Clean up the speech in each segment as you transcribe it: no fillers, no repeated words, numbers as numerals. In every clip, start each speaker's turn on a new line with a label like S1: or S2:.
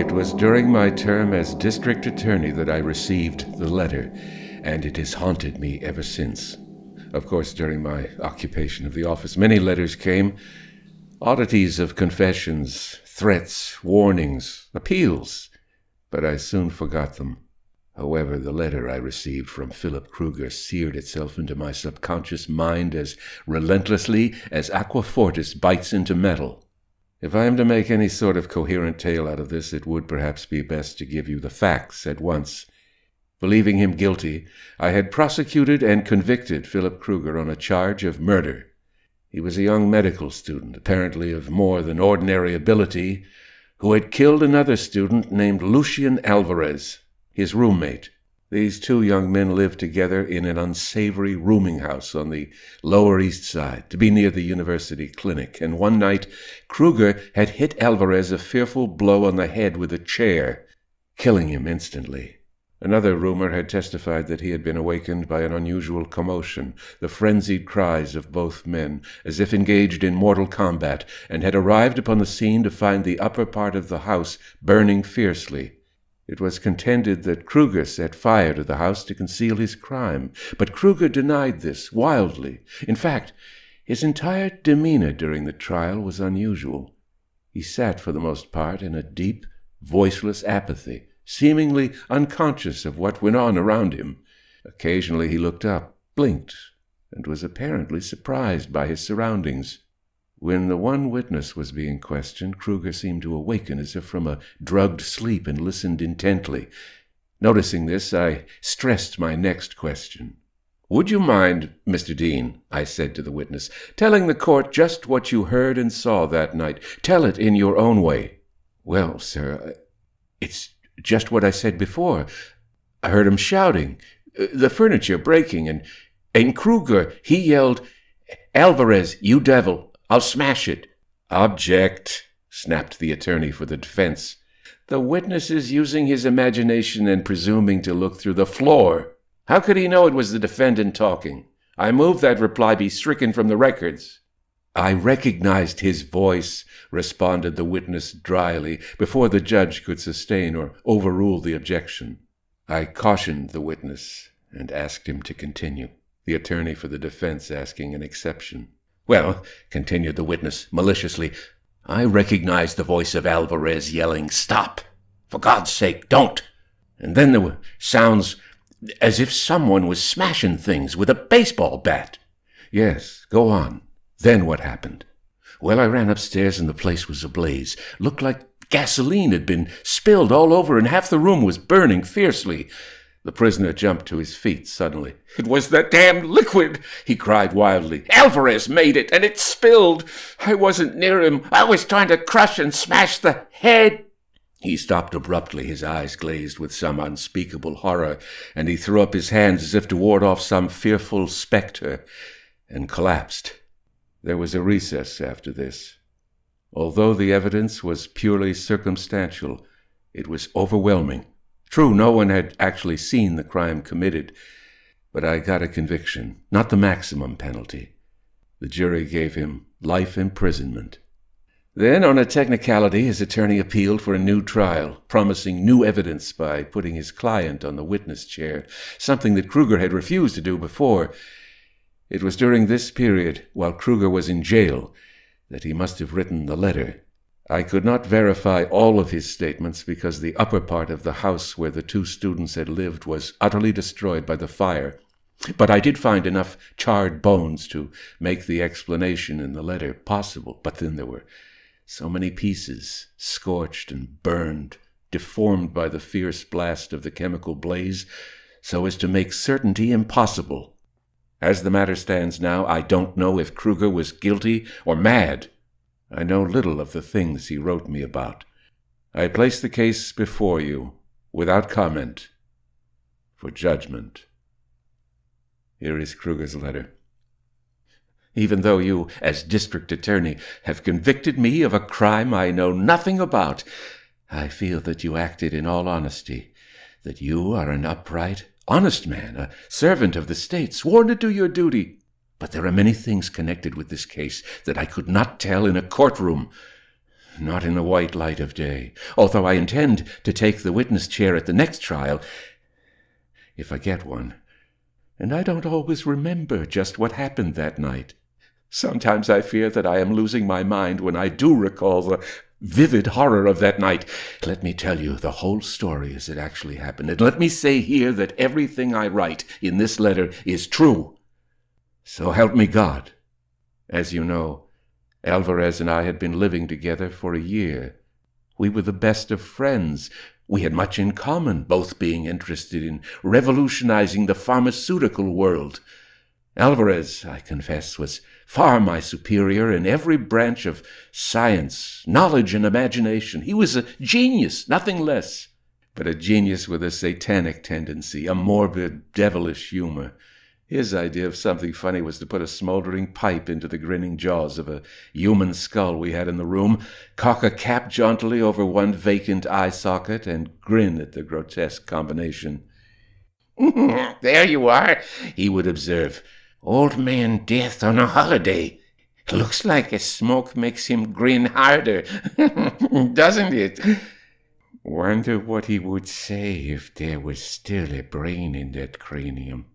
S1: It was during my term as district attorney that I received the letter, and it has haunted me ever since. Of course, during my occupation of the office, many letters came, oddities of confessions, threats, warnings, appeals, but I soon forgot them. However, the letter I received from Philip Kruger seared itself into my subconscious mind as relentlessly as aquafortis bites into metal. If I am to make any sort of coherent tale out of this, it would perhaps be best to give you the facts at once. Believing him guilty, I had prosecuted and convicted Philip Kruger on a charge of murder. He was a young medical student, apparently of more than ordinary ability, who had killed another student named Lucian Alvarez, his roommate. These two young men lived together in an unsavory rooming house on the Lower East Side, to be near the university clinic, and one night Kruger had hit Alvarez a fearful blow on the head with a chair, killing him instantly. Another roomer had testified that he had been awakened by an unusual commotion, the frenzied cries of both men, as if engaged in mortal combat, and had arrived upon the scene to find the upper part of the house burning fiercely. It was contended that Kruger set fire to the house to conceal his crime, but Kruger denied this wildly. In fact, his entire demeanor during the trial was unusual. He sat for the most part in a deep, voiceless apathy, seemingly unconscious of what went on around him. Occasionally he looked up, blinked, and was apparently surprised by his surroundings. When the one witness was being questioned, Kruger seemed to awaken as if from a drugged sleep and listened intently. Noticing this, I stressed my next question. "Would you mind, Mr. Dean," I said to the witness, "telling the court just what you heard and saw that night? Tell it in your own way." "Well, sir, it's just what I said before. I heard him shouting, the furniture breaking, and Kruger, he yelled, 'Alvarez, you devil, I'll smash it.'" "Object," snapped the attorney for the defense. "The witness is using his imagination and presuming to look through the floor. How could he know it was the defendant talking? I move that reply be stricken from the records." "I recognized his voice," responded the witness dryly, before the judge could sustain or overrule the objection. I cautioned the witness and asked him to continue, the attorney for the defense asking an exception. "Well," continued the witness maliciously, "I recognized the voice of Alvarez yelling, 'Stop! For God's sake, don't!' And then there were sounds as if someone was smashing things with a baseball bat." "Yes, go on. Then what happened?" "Well, I ran upstairs and the place was ablaze. Looked like gasoline had been spilled all over and half the room was burning fiercely." The prisoner jumped to his feet suddenly. "It was that damned liquid!" he cried wildly. "Alvarez made it, and it spilled. I wasn't near him. I was trying to crush and smash the head." He stopped abruptly, his eyes glazed with some unspeakable horror, and he threw up his hands as if to ward off some fearful spectre, and collapsed. There was a recess after this. Although the evidence was purely circumstantial, it was overwhelming. True, no one had actually seen the crime committed, but I got a conviction, not the maximum penalty. The jury gave him life imprisonment. Then, on a technicality, his attorney appealed for a new trial, promising new evidence by putting his client on the witness chair, something that Kruger had refused to do before. It was during this period, while Kruger was in jail, that he must have written the letter. I could not verify all of his statements because the upper part of the house where the two students had lived was utterly destroyed by the fire, but I did find enough charred bones to make the explanation in the letter possible. But then there were so many pieces, scorched and burned, deformed by the fierce blast of the chemical blaze, so as to make certainty impossible. As the matter stands now, I don't know if Kruger was guilty or mad. I know little of the things he wrote me about. I place the case before you, without comment, for judgment. Here is Kruger's letter. Even though you, as district attorney, have convicted me of a crime I know nothing about, I feel that you acted in all honesty, that you are an upright, honest man, a servant of the state, sworn to do your duty. But there are many things connected with this case that I could not tell in a courtroom. Not in the white light of day, although I intend to take the witness chair at the next trial, if I get one. And I don't always remember just what happened that night. Sometimes I fear that I am losing my mind when I do recall the vivid horror of that night. Let me tell you the whole story as it actually happened, and let me say here that everything I write in this letter is true. So help me God. As you know, Alvarez and I had been living together for a year. We were the best of friends. We had much in common, both being interested in revolutionizing the pharmaceutical world. Alvarez, I confess, was far my superior in every branch of science, knowledge, and imagination. He was a genius, nothing less, but a genius with a satanic tendency, a morbid, devilish humor. His idea of something funny was to put a smoldering pipe into the grinning jaws of a human skull we had in the room, cock a cap jauntily over one vacant eye socket, and grin at the grotesque combination. "There you are," he would observe. "Old man Death on a holiday. Looks like a smoke makes him grin harder, doesn't it?" Wonder what he would say if there was still a brain in that cranium.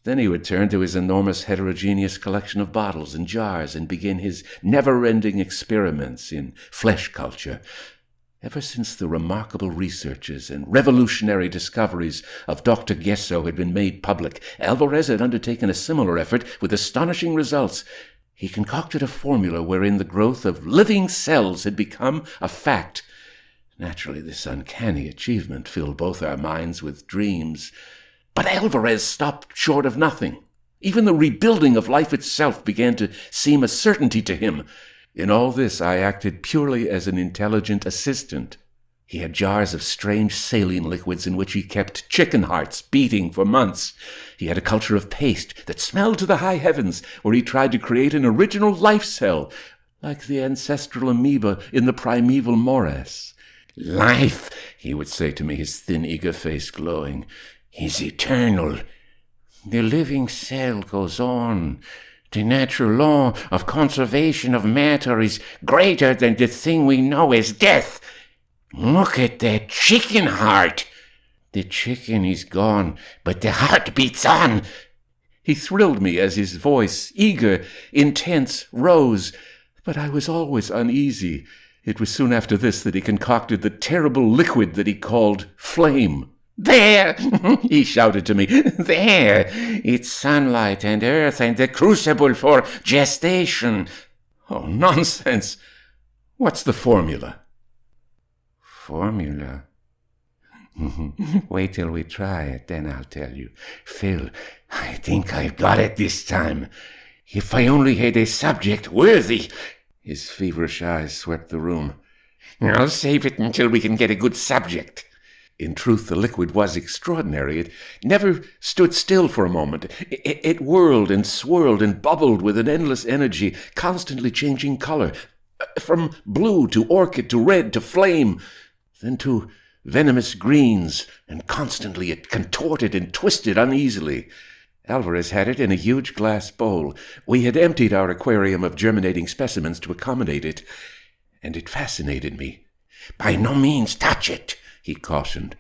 S1: Then he would turn to his enormous heterogeneous collection of bottles and jars and begin his never-ending experiments in flesh culture. Ever since the remarkable researches and revolutionary discoveries of Dr. Gesso had been made public, Alvarez had undertaken a similar effort with astonishing results. He concocted a formula wherein the growth of living cells had become a fact. Naturally, this uncanny achievement filled both our minds with dreams. But Alvarez stopped short of nothing. Even the rebuilding of life itself began to seem a certainty to him. In all this, I acted purely as an intelligent assistant. He had jars of strange saline liquids in which he kept chicken hearts beating for months. He had a culture of paste that smelled to the high heavens, where he tried to create an original life cell, like the ancestral amoeba in the primeval morass. "Life," he would say to me, his thin, eager face glowing, "is eternal. The living cell goes on. The natural law of conservation of matter is greater than the thing we know as death. Look at that chicken heart. The chicken is gone, but the heart beats on." He thrilled me as his voice, eager, intense, rose, but I was always uneasy. It was soon after this that he concocted the terrible liquid that he called flame. "There," he shouted to me, "there, it's sunlight and earth and the crucible for gestation." "Oh, nonsense! What's the formula?" "Formula? Wait till we try it, then I'll tell you. Phil, I think I've got it this time. If I only had a subject worthy." His feverish eyes swept the room. "I'll save it until we can get a good subject." In truth, the liquid was extraordinary. It never stood still for a moment. It whirled and swirled and bubbled with an endless energy, constantly changing color, from blue to orchid to red to flame, then to venomous greens, and constantly it contorted and twisted uneasily. Alvarez had it in a huge glass bowl. We had emptied our aquarium of germinating specimens to accommodate it, and it fascinated me. "By no means touch it," he cautioned.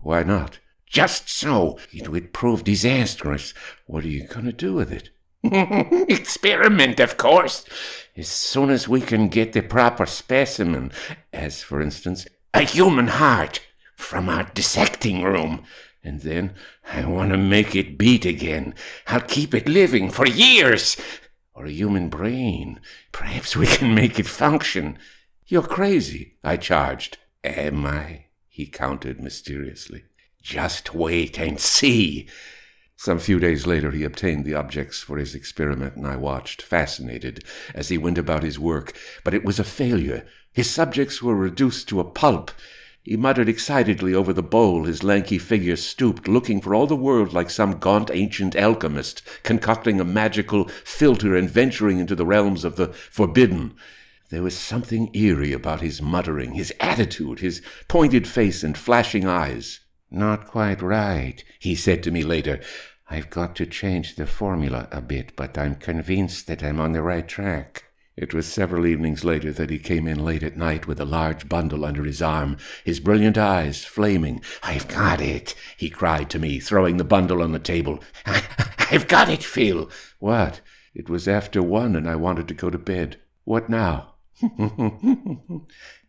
S1: "Why not?" "Just so. It would prove disastrous." "What are you going to do with it?" "Experiment, of course. As soon as we can get the proper specimen, as, for instance, a human heart, from our dissecting room. And then I want to make it beat again. I'll keep it living for years. Or a human brain. Perhaps we can make it function." "You're crazy," I charged. "Am I?" he countered mysteriously. "Just wait and see." Some few days later he obtained the objects for his experiment, and I watched, fascinated, as he went about his work. But it was a failure. His subjects were reduced to a pulp. He muttered excitedly over the bowl. His lanky figure stooped, looking for all the world like some gaunt ancient alchemist, concocting a magical philter and venturing into the realms of the forbidden. There was something eerie about his muttering, his attitude, his pointed face and flashing eyes. "Not quite right," he said to me later. "I've got to change the formula a bit, but I'm convinced that I'm on the right track." It was several evenings later that he came in late at night with a large bundle under his arm, his brilliant eyes flaming. "I've got it," he cried to me, throwing the bundle on the table. "I've got it, Phil." "What?" It was after 1 and I wanted to go to bed. "What now?"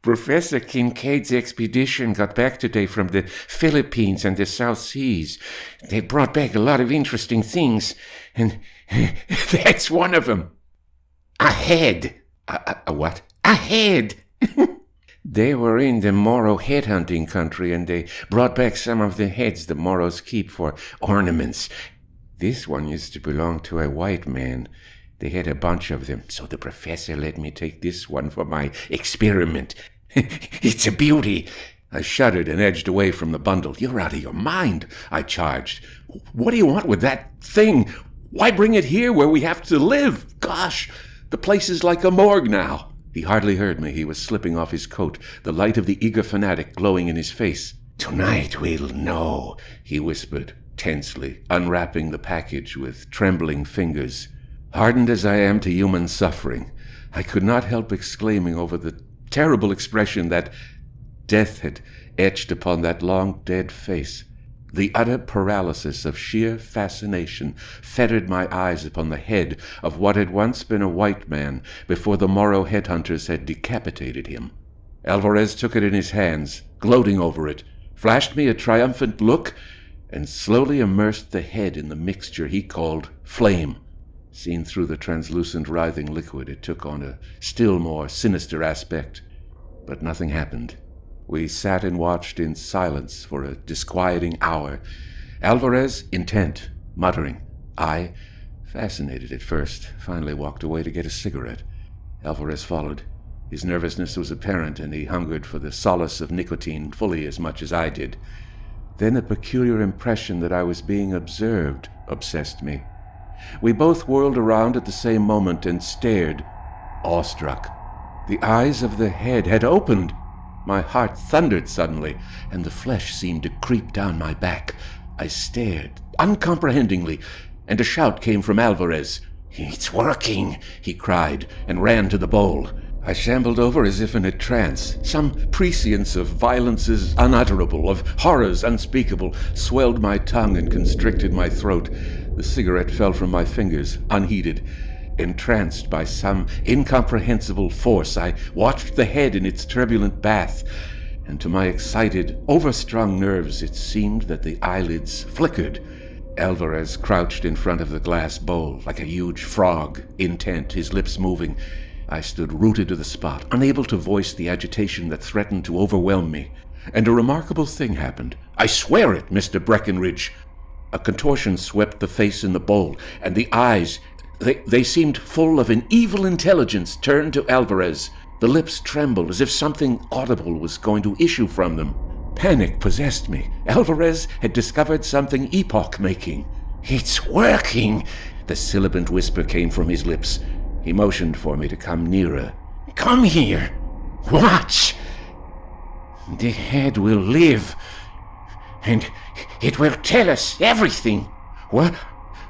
S1: "Professor Kincaid's expedition got back today from the Philippines and the South Seas. They brought back a lot of interesting things, and that's one of them. A head." A what?" "A head." "They were in the Moro headhunting country, and they brought back some of the heads the Moros keep for ornaments. This one used to belong to a white man. They had a bunch of them, so the professor let me take this one for my experiment. It's a beauty." I shuddered and edged away from the bundle. "You're out of your mind," I charged. "What do you want with that thing? Why bring it here where we have to live? Gosh, the place is like a morgue now." He hardly heard me. He was slipping off his coat, the light of the eager fanatic glowing in his face. "Tonight we'll know," he whispered, tensely, unwrapping the package with trembling fingers. Hardened as I am to human suffering, I could not help exclaiming over the terrible expression that death had etched upon that long dead face. The utter paralysis of sheer fascination fettered my eyes upon the head of what had once been a white man before the Moro headhunters had decapitated him. Alvarez took it in his hands, gloating over it, flashed me a triumphant look, and slowly immersed the head in the mixture he called flame. Seen through the translucent writhing liquid, it took on a still more sinister aspect. But nothing happened. We sat and watched in silence for a disquieting hour. Alvarez intent, muttering. I, fascinated at first, finally walked away to get a cigarette. Alvarez followed. His nervousness was apparent, and he hungered for the solace of nicotine fully as much as I did. Then a peculiar impression that I was being observed obsessed me. We both whirled around at the same moment and stared, awestruck. The eyes of the head had opened. My heart thundered suddenly, and the flesh seemed to creep down my back. I stared, uncomprehendingly, and a shout came from Alvarez. "It's working!" he cried, and ran to the bowl. I shambled over as if in a trance. Some prescience of violences unutterable, of horrors unspeakable, swelled my tongue and constricted my throat. The cigarette fell from my fingers, unheeded. Entranced by some incomprehensible force, I watched the head in its turbulent bath, and to my excited, overstrung nerves it seemed that the eyelids flickered. Alvarez crouched in front of the glass bowl, like a huge frog, intent, his lips moving. I stood rooted to the spot, unable to voice the agitation that threatened to overwhelm me. And a remarkable thing happened. I swear it, Mr. Breckenridge. A contortion swept the face in the bowl, and the eyes, they seemed full of an evil intelligence, turned to Alvarez. The lips trembled as if something audible was going to issue from them. Panic possessed me. Alvarez had discovered something epoch-making. "It's working!" The sibilant whisper came from his lips. He motioned for me to come nearer. "Come here! Watch! The head will live, and it will tell us everything." "What?"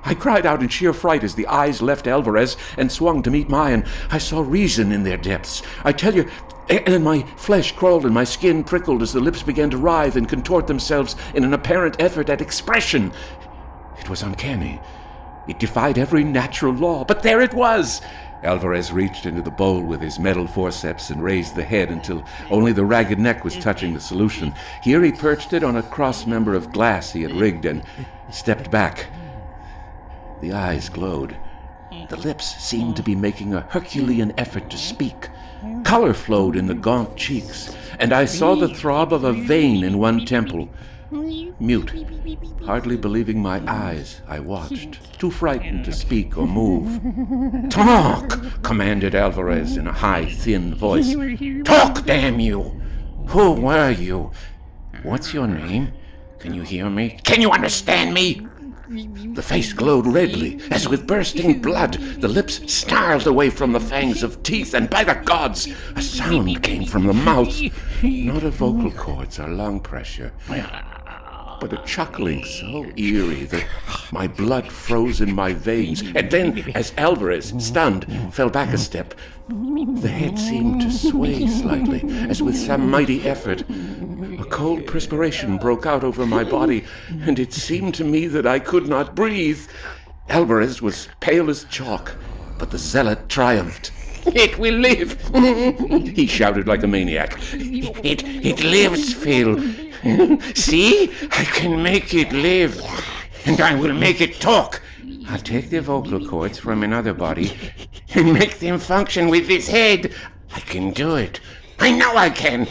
S1: I cried out in sheer fright as the eyes left Alvarez and swung to meet mine. I saw reason in their depths. I tell you, and my flesh crawled and my skin prickled as the lips began to writhe and contort themselves in an apparent effort at expression. It was uncanny. It defied every natural law, but there it was! Alvarez reached into the bowl with his metal forceps and raised the head until only the ragged neck was touching the solution. Here he perched it on a cross member of glass he had rigged and stepped back. The eyes glowed. The lips seemed to be making a Herculean effort to speak. Color flowed in the gaunt cheeks, and I saw the throb of a vein in one temple. Mute, hardly believing my eyes, I watched, too frightened to speak or move. "Talk!" commanded Alvarez in a high, thin voice. "Talk, damn you! Who were you? What's your name? Can you hear me? Can you understand me?" The face glowed redly, as with bursting blood. The lips snarled away from the fangs of teeth, and by the gods, a sound came from the mouth. Not of vocal cords or lung pressure, but a chuckling so eerie that my blood froze in my veins. And then, as Alvarez, stunned, fell back a step, the head seemed to sway slightly, as with some mighty effort. A cold perspiration broke out over my body, and it seemed to me that I could not breathe. Alvarez was pale as chalk, but the zealot triumphed. "It will live!" he shouted like a maniac. It lives, Phil. See? I can make it live. And I will make it talk. I'll take the vocal cords from another body and make them function with this head. I can do it. I know I can.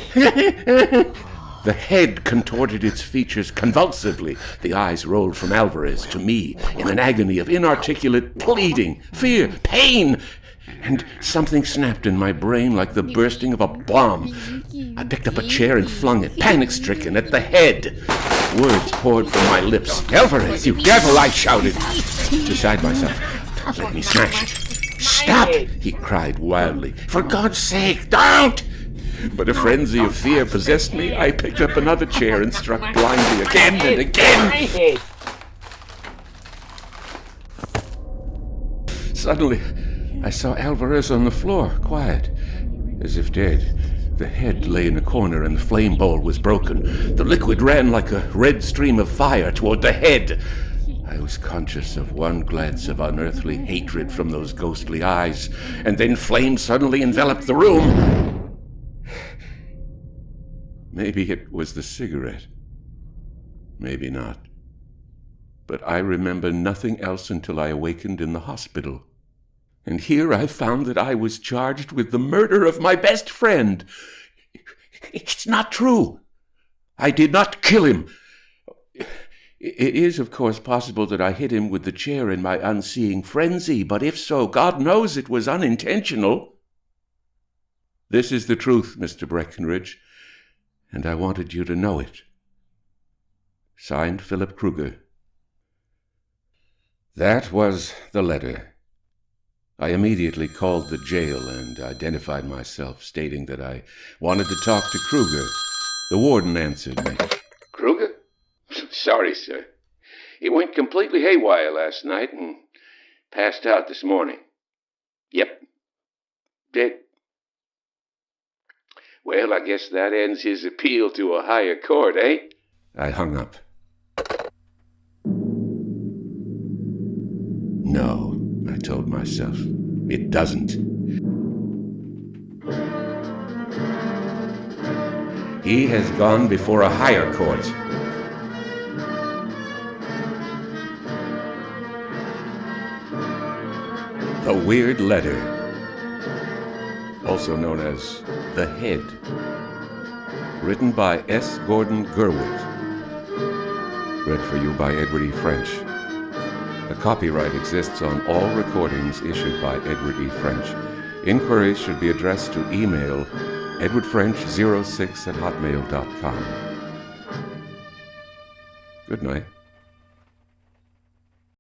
S1: The head contorted its features convulsively. The eyes rolled from Alvarez to me in an agony of inarticulate pleading, fear, pain. And something snapped in my brain like the bursting of a bomb. I picked up a chair and flung it, panic-stricken, at the head. Words poured from my lips. "Alvarez, you devil!" I shouted. Beside myself, "Don't let me smash it." "Stop!" he cried wildly. "For God's sake, don't!" But a frenzy of fear possessed me. I picked up another chair and struck blindly again and again. Suddenly, I saw Alvarez on the floor, quiet, as if dead. The head lay in a corner and the flame bowl was broken. The liquid ran like a red stream of fire toward the head. I was conscious of one glance of unearthly hatred from those ghostly eyes, and then flame suddenly enveloped the room. Maybe it was the cigarette. Maybe not. But I remember nothing else until I awakened in the hospital. And here I found that I was charged with the murder of my best friend. It's not true. I did not kill him. It is, of course, possible that I hit him with the chair in my unseeing frenzy, but if so, God knows it was unintentional. This is the truth, Mr. Breckenridge, and I wanted you to know it. Signed, Philip Kruger. That was the letter. I immediately called the jail and identified myself, stating that I wanted to talk to Kruger. The warden answered me. "Kruger? Sorry, sir. He went completely haywire last night and passed out this morning. Yep. Dead. Well, I guess that ends his appeal to a higher court, eh?" I hung up. No, I told myself. It doesn't. He has gone before a higher court. The Weird Letter, also known as The Head, written by S. Gordon Gurwit, read for you by Edward E. French. The copyright exists on all recordings issued by Edward E. French. Inquiries should be addressed to email edwardfrench06@hotmail.com. Good night.